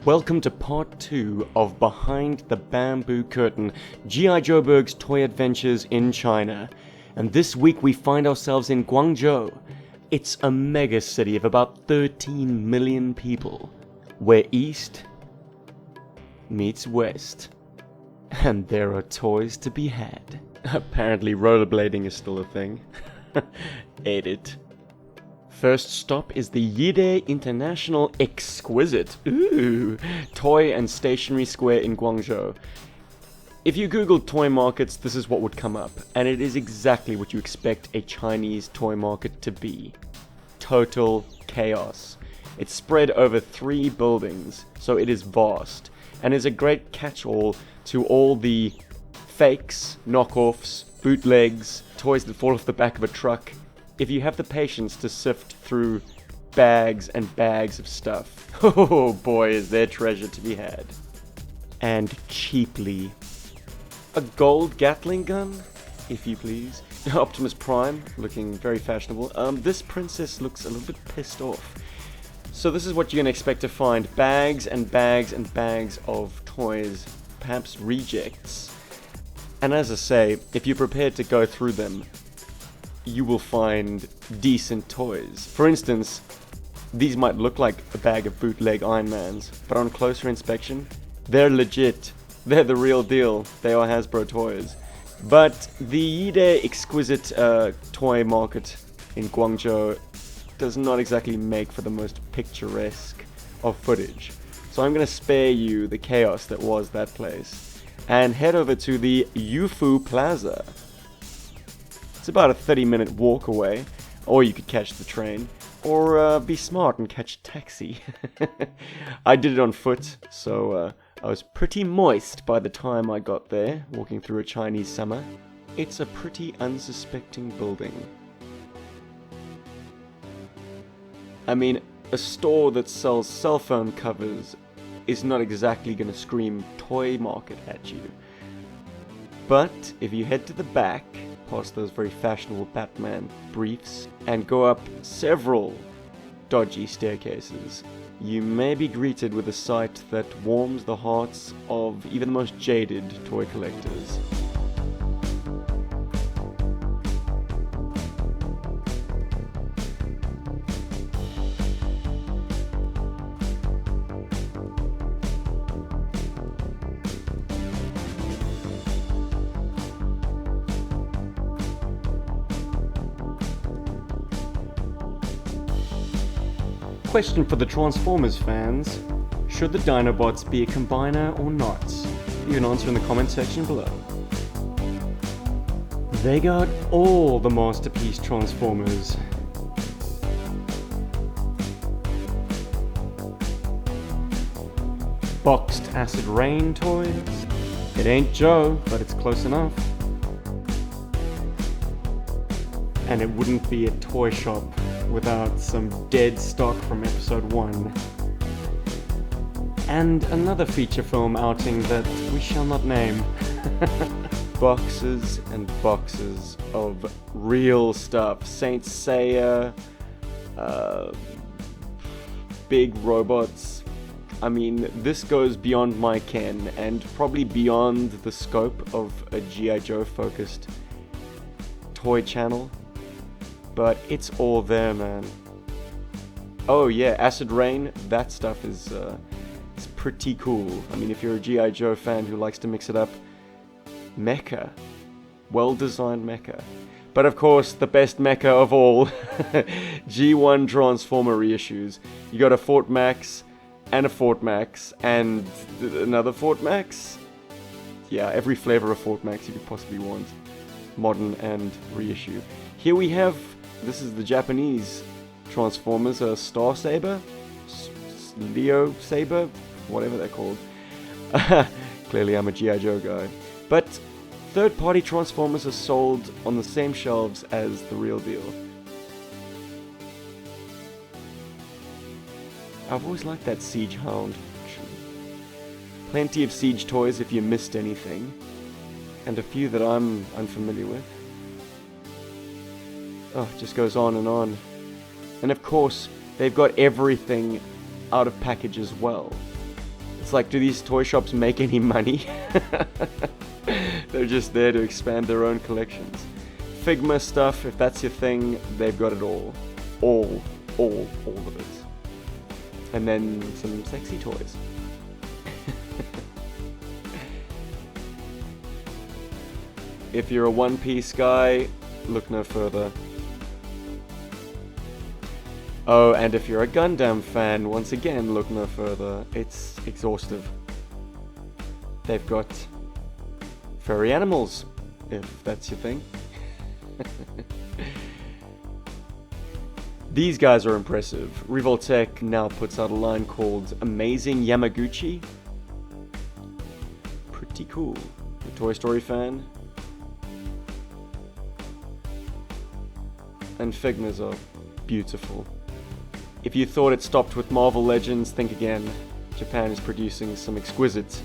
Welcome to part 2 of Behind the Bamboo Curtain, G.I. Joeberg's toy adventures in China. And this week we find ourselves in Guangzhou. It's a mega city of about 13 million people, where East meets West. And there are toys to be had. Apparently rollerblading is still a thing. Ate it. First stop is the Yide International Exquisite toy and stationery square in Guangzhou. If you Google toy markets, this is what would come up, and it is exactly what you expect a Chinese toy market to be. Total chaos. It's spread over 3 buildings, so it is vast, and is a great catch-all to all the fakes, knockoffs, bootlegs, toys that fall off the back of a truck. If you have the patience to sift through bags and bags of stuff, oh boy, is there treasure to be had. And cheaply. A gold Gatling gun, if you please. Optimus Prime, looking very fashionable. This princess looks a little bit pissed off. So this is what you're going to expect to find. Bags and bags and bags of toys, perhaps rejects. And as I say, if you're prepared to go through them, you will find decent toys. For instance, these might look like a bag of bootleg Iron Mans, but on closer inspection, they're legit. They're the real deal. They are Hasbro toys. But the Yide Exquisite toy market in Guangzhou does not exactly make for the most picturesque of footage. So I'm going to spare you the chaos that was that place and head over to the Youfu Plaza. It's about a 30-minute walk away, or you could catch the train, or be smart and catch a taxi. I did it on foot, so I was pretty moist by the time I got there, walking through a Chinese summer. It's a pretty unsuspecting building. I mean, a store that sells cell phone covers is not exactly going to scream toy market at you. But if you head to the back, past those very fashionable Batman briefs, and go up several dodgy staircases, you may be greeted with a sight that warms the hearts of even the most jaded toy collectors. Question for the Transformers fans: should the Dinobots be a combiner or not? You can answer in the comment section below. They got all the masterpiece Transformers. Boxed Acid Rain toys. It ain't Joe, but it's close enough. And it wouldn't be a toy shop without some dead stock from episode 1. And another feature film outing that we shall not name. Boxes and boxes of real stuff. Saint Seiya, big robots. I mean, this goes beyond my ken, and probably beyond the scope of a G.I. Joe focused toy channel. But it's all there, man. Oh yeah, Acid Rain, that stuff is it's pretty cool. I mean, if you're a G.I. Joe fan who likes to mix it up, mecha. Well-designed mecha. But of course, the best mecha of all, G1 Transformer reissues. You got a Fort Max, and a Fort Max, and another Fort Max? Yeah, every flavor of Fort Max you could possibly want. Modern and reissue. Here we have, this is the Japanese Transformers, Star Saber? Leo Saber? Whatever they're called. Clearly I'm a G.I. Joe guy. But third-party Transformers are sold on the same shelves as the real deal. I've always liked that Siege Hound. Plenty of Siege toys if you missed anything. And a few that I'm unfamiliar with. Oh, it just goes on and on. And of course, they've got everything out of package as well. It's like, do these toy shops make any money? They're just there to expand their own collections. Figma stuff, if that's your thing, they've got it all. All of it. And then some sexy toys. If you're a One Piece guy, look no further. Oh, and if you're a Gundam fan, once again, look no further. It's exhaustive. They've got furry animals, if that's your thing. These guys are impressive. Revoltech now puts out a line called Amazing Yamaguchi. Pretty cool. A Toy Story fan? And Figmas are beautiful. If you thought it stopped with Marvel Legends, think again. Japan is producing some exquisite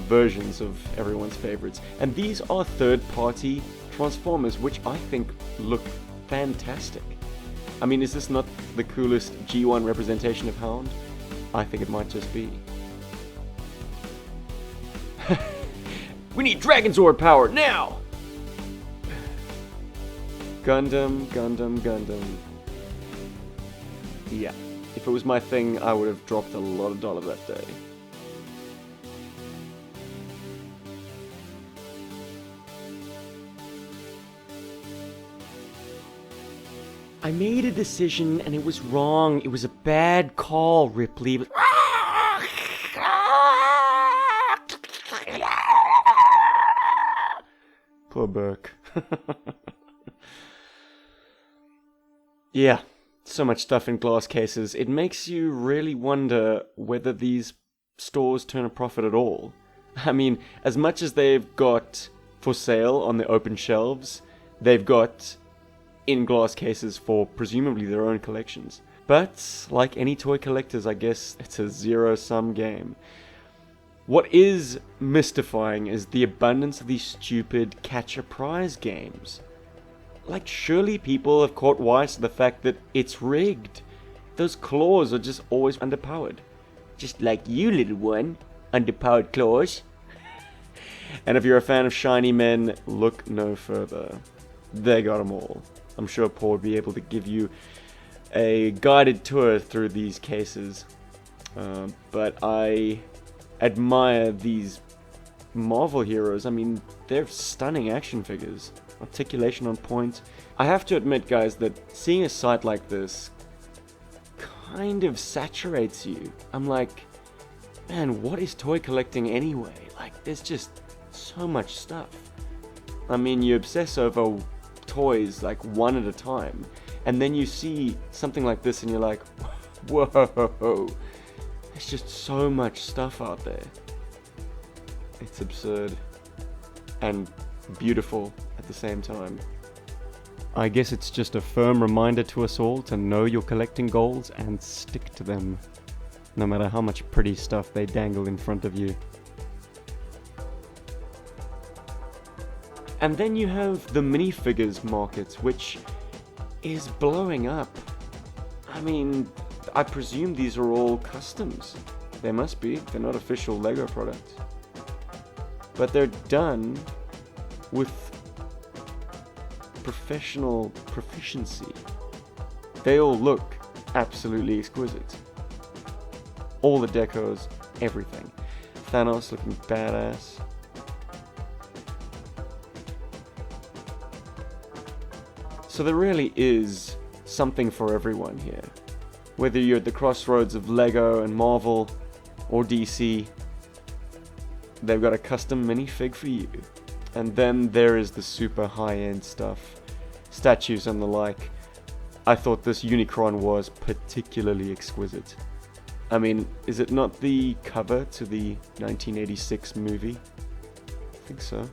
versions of everyone's favorites. And these are third-party Transformers, which I think look fantastic. I mean, is this not the coolest G1 representation of Hound? I think it might just be. We need Dragonzord power now! Gundam. Yeah, if it was my thing, I would have dropped a lot of dollars that day. I made a decision and it was wrong. It was a bad call, Ripley. Poor Burke. Yeah, so much stuff in glass cases. It makes you really wonder whether these stores turn a profit at all. I mean, as much as they've got for sale on the open shelves, they've got in glass cases for presumably their own collections. But, like any toy collectors, I guess it's a zero-sum game. What is mystifying is the abundance of these stupid catch-a-prize games. Like, surely people have caught wise to the fact that it's rigged. Those claws are just always underpowered. Just like you, little one. Underpowered claws. And if you're a fan of shiny men, look no further. They got them all. I'm sure Paul would be able to give you a guided tour through these cases. But I admire these Marvel heroes. I mean, they're stunning action figures. Articulation on point. I have to admit, guys, that seeing a site like this kind of saturates you. I'm like, man, what is toy collecting anyway? Like, there's just so much stuff. I mean, you obsess over toys like one at a time, and then you see something like this and you're like, whoa, there's just so much stuff out there. It's absurd and beautiful at the same time. I guess it's just a firm reminder to us all to know your collecting goals and stick to them, no matter how much pretty stuff they dangle in front of you. And then you have the Minifigures Markets, which is blowing up. I mean, I presume these are all customs. They must be. They're not official LEGO products. But they're done with professional proficiency. They all look absolutely exquisite. All the decos, everything. Thanos looking badass. So there really is something for everyone here. Whether you're at the crossroads of LEGO and Marvel or DC, they've got a custom minifig for you. And then there is the super high-end stuff, statues and the like. I thought this Unicron was particularly exquisite. I mean, is it not the cover to the 1986 movie? I think so.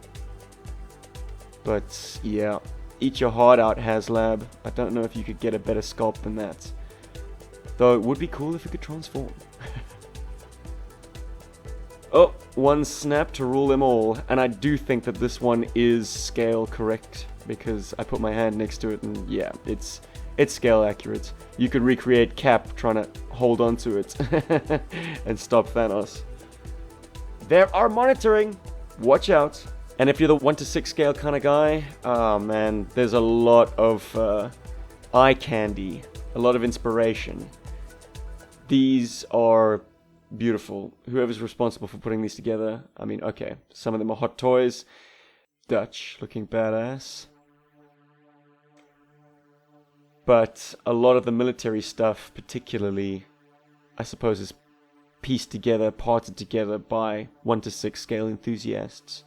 But yeah, eat your heart out, HasLab. I don't know if you could get a better sculpt than that. Though it would be cool if it could transform. Oh, one snap to rule them all. And I do think that this one is scale correct, because I put my hand next to it and yeah, it's scale accurate. You could recreate Cap trying to hold on to it and stop Thanos. There are monitoring! Watch out. And if you're the 1 to 6 scale kind of guy, oh man, there's a lot of eye candy, a lot of inspiration. These are beautiful. Whoever's responsible for putting these together, I mean, okay, some of them are hot toys. Dutch, looking badass. But a lot of the military stuff, particularly, I suppose, is pieced together, parted together by 1 to 6 scale enthusiasts.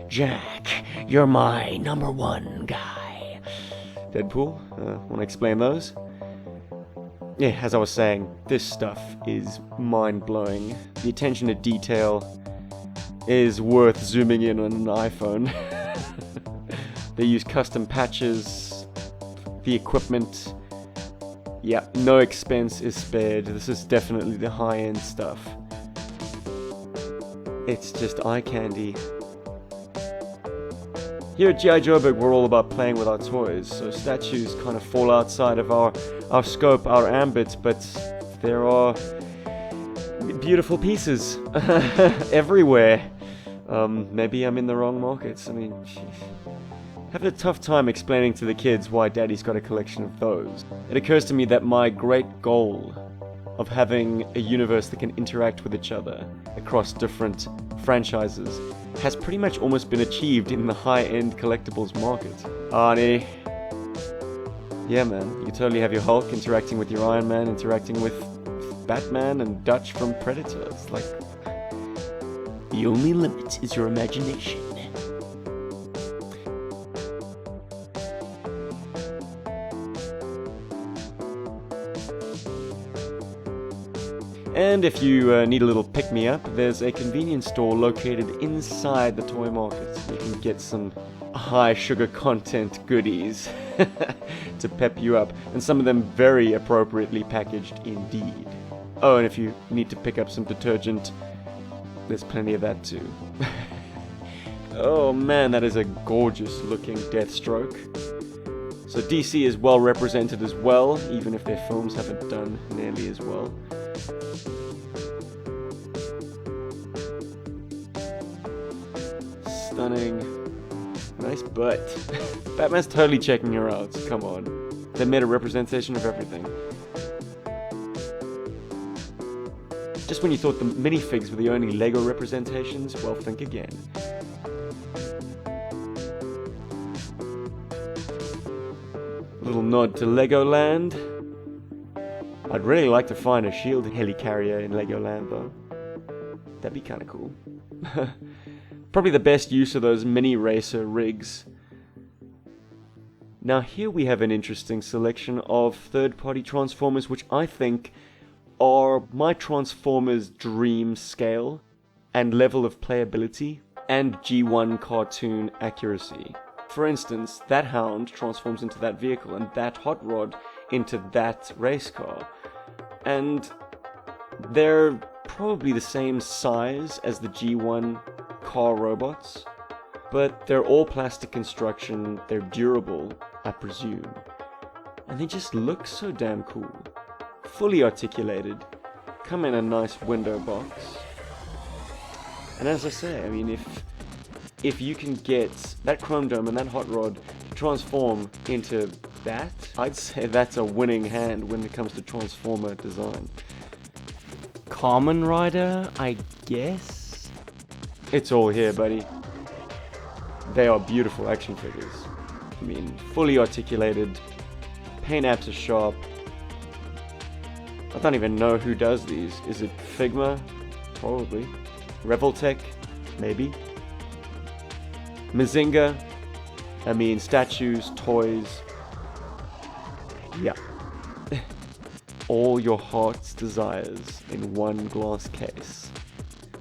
Jack, you're my number 1 guy. Deadpool, want to explain those? Yeah, as I was saying, this stuff is mind-blowing. The attention to detail is worth zooming in on an iPhone. They use custom patches, the equipment. Yeah, no expense is spared. This is definitely the high-end stuff. It's just eye candy. Here at G.I. Joburg, we're all about playing with our toys, so statues kind of fall outside of our scope, our ambit, but there are beautiful pieces everywhere. Maybe I'm in the wrong markets. I mean, having a tough time explaining to the kids why Daddy's got a collection of those. It occurs to me that my great goal of having a universe that can interact with each other across different franchises has pretty much almost been achieved in the high-end collectibles market. Arnie. Yeah, man, you totally have your Hulk interacting with your Iron Man, interacting with Batman and Dutch from Predator. It's like, the only limit is your imagination. And if you need a little pick-me-up, there's a convenience store located inside the toy market. You can get some high sugar content goodies to pep you up, and some of them very appropriately packaged indeed. Oh, and if you need to pick up some detergent, there's plenty of that too. Oh man, that is a gorgeous looking Deathstroke. So DC is well represented as well, even if their films haven't done nearly as well. Stunning. Nice butt. Batman's totally checking her out, come on. They made a representation of everything. Just when you thought the minifigs were the only Lego representations, well, think again. Little nod to Legoland. I'd really like to find a shield helicarrier in Legoland though. That'd be kinda cool. Probably the best use of those mini racer rigs. Now here we have an interesting selection of third-party Transformers which I think are my Transformers' dream scale and level of playability and G1 cartoon accuracy. For instance, that Hound transforms into that vehicle and that Hot Rod into that race car. And they're probably the same size as the G1 car robots, but they're all plastic construction, they're durable, I presume. And they just look so damn cool. Fully articulated, come in a nice window box. And as I say, I mean, if you can get that Chrome Dome and that Hot Rod transform into that, I'd say that's a winning hand when it comes to Transformer design. Kamen Rider, I guess? It's all here, buddy. They are beautiful action figures. I mean, fully articulated, paint apps are sharp. I don't even know who does these. Is it Figma? Probably. Revoltech? Maybe. Mazinga? I mean, statues, toys. Yeah. All your heart's desires in one glass case.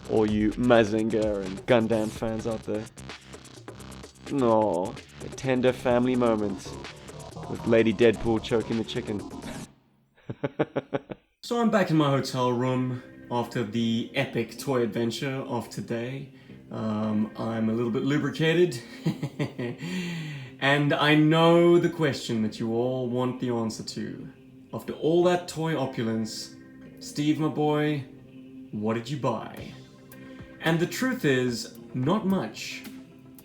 All you Mazinga and Gundam fans out there. No, a tender family moment with Lady Deadpool choking the chicken. So I'm back in my hotel room after the epic toy adventure of today. I'm a little bit lubricated. And I know the question that you all want the answer to. After all that toy opulence, Steve, my boy, what did you buy? And the truth is, not much.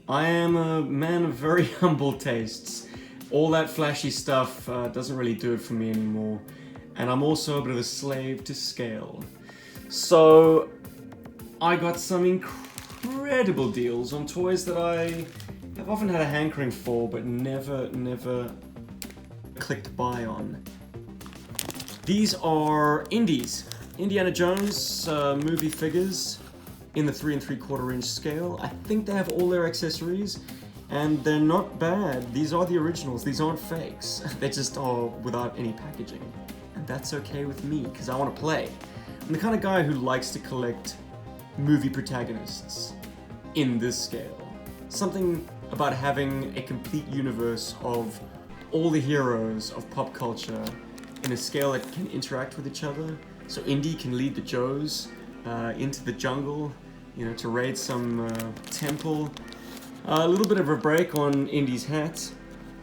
I am a man of very humble tastes. All that flashy stuff doesn't really do it for me anymore. And I'm also a bit of a slave to scale. So I got some incredible deals on toys that I have often had a hankering for, but never clicked buy on. These are indies. Indiana Jones movie figures in the 3 3/4 inch scale. I think they have all their accessories, and they're not bad. These are the originals. These aren't fakes. They just are without any packaging. And that's okay with me, because I want to play. I'm the kind of guy who likes to collect movie protagonists in this scale. Something about having a complete universe of all the heroes of pop culture in a scale that can interact with each other. So Indy can lead the Joes into the jungle, you know, to raid some temple. A little bit of a break on Indy's hat,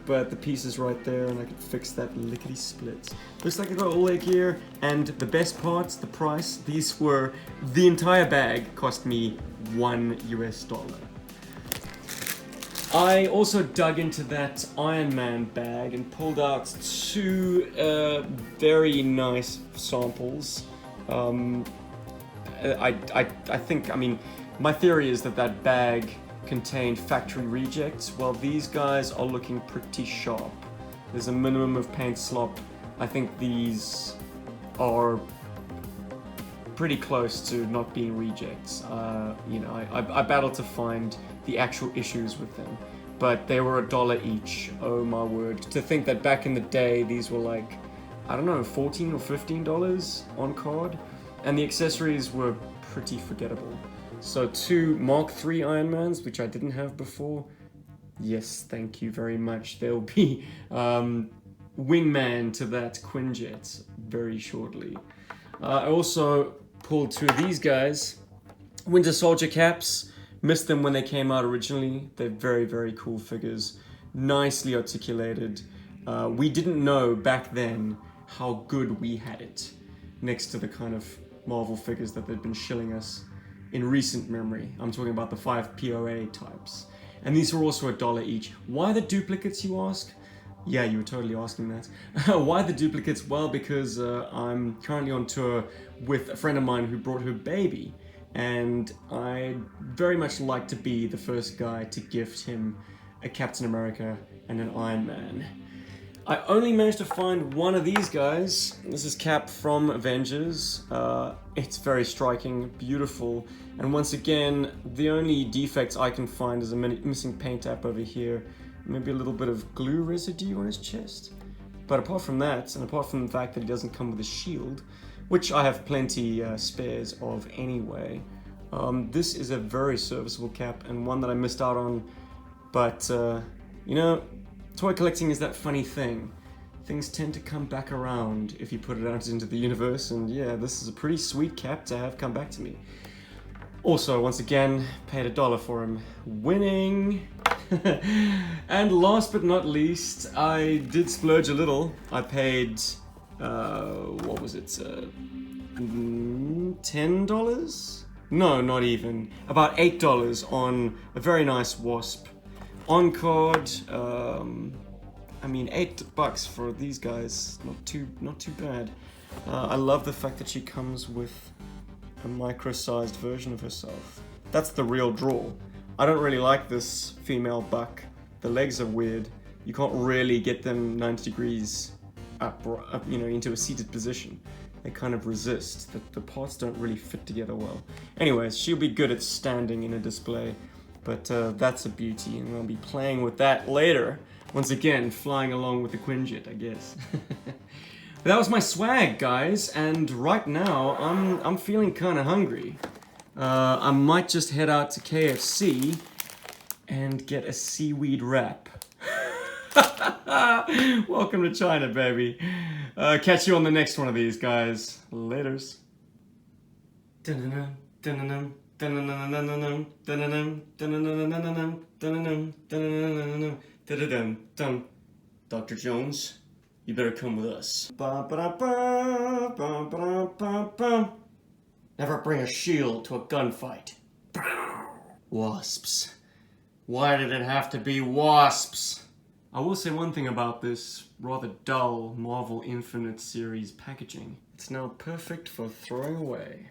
but the piece is right there and I could fix that lickety split. Looks like I got all their gear, and the best part, the price. These were, the entire bag cost me $1 US. I also dug into that Iron Man bag and pulled out 2 very nice samples. I think, I mean, my theory is that that bag contained factory rejects, while these guys are looking pretty sharp. There's a minimum of paint slop. I think these are pretty close to not being rejects. You know, I battled to find the actual issues with them, but they were $1 each. Oh my word. To think that back in the day, these were like, I don't know, $14 or $15 on card, and the accessories were pretty forgettable. So 2 Mark III Iron Mans, which I didn't have before. Yes, thank you very much. There'll be wingman to that Quinjet very shortly. I also pulled 2 of these guys. Winter Soldier caps. Missed them when they came out originally. They're very cool figures. Nicely articulated. We didn't know back then how good we had it, next to the kind of Marvel figures that they'd been shilling us in recent memory. I'm talking about the 5 POA types. And these were also $1 each. Why the duplicates, you ask? Yeah, you were totally asking that. Why the duplicates? Well, because I'm currently on tour with a friend of mine who brought her baby, and I'd very much like to be the first guy to gift him a Captain America and an Iron Man. I only managed to find one of these guys. This is Cap from Avengers. It's very striking, beautiful, and once again, the only defects I can find is a missing paint app over here, maybe a little bit of glue residue on his chest. But apart from that, and apart from the fact that he doesn't come with a shield, which I have plenty spares of anyway, this is a very serviceable cap, and one that I missed out on. But, you know, toy collecting is that funny thing. Things tend to come back around if you put it out into the universe, and yeah, this is a pretty sweet cap to have come back to me. Also, once again, paid $1 for him. Winning! And last but not least, I did splurge a little. I paid, what was it, $10? No, not even. About $8 on a very nice Wasp. On card, I mean, $8 for these guys, not too bad. I love the fact that she comes with a micro-sized version of herself. That's the real draw. I don't really like this female buck. The legs are weird. You can't really get them 90 degrees up, you know, into a seated position. They kind of resist. The parts don't really fit together well. Anyways, she'll be good at standing in a display, but that's a beauty, and I'll be playing with that later. Once again, flying along with the Quinjet, I guess. That was my swag, guys, and right now I'm feeling kind of hungry. I might just head out to KFC and get a seaweed wrap. Welcome to China, baby. Catch you on the next one of these, guys. Laters. Da-da-dum-dum. Dr. Jones, you better come with us. Never bring a shield to a gunfight. Wasps. Why did it have to be wasps? I will say one thing about this rather dull Marvel Infinite series packaging. It's now perfect for throwing away.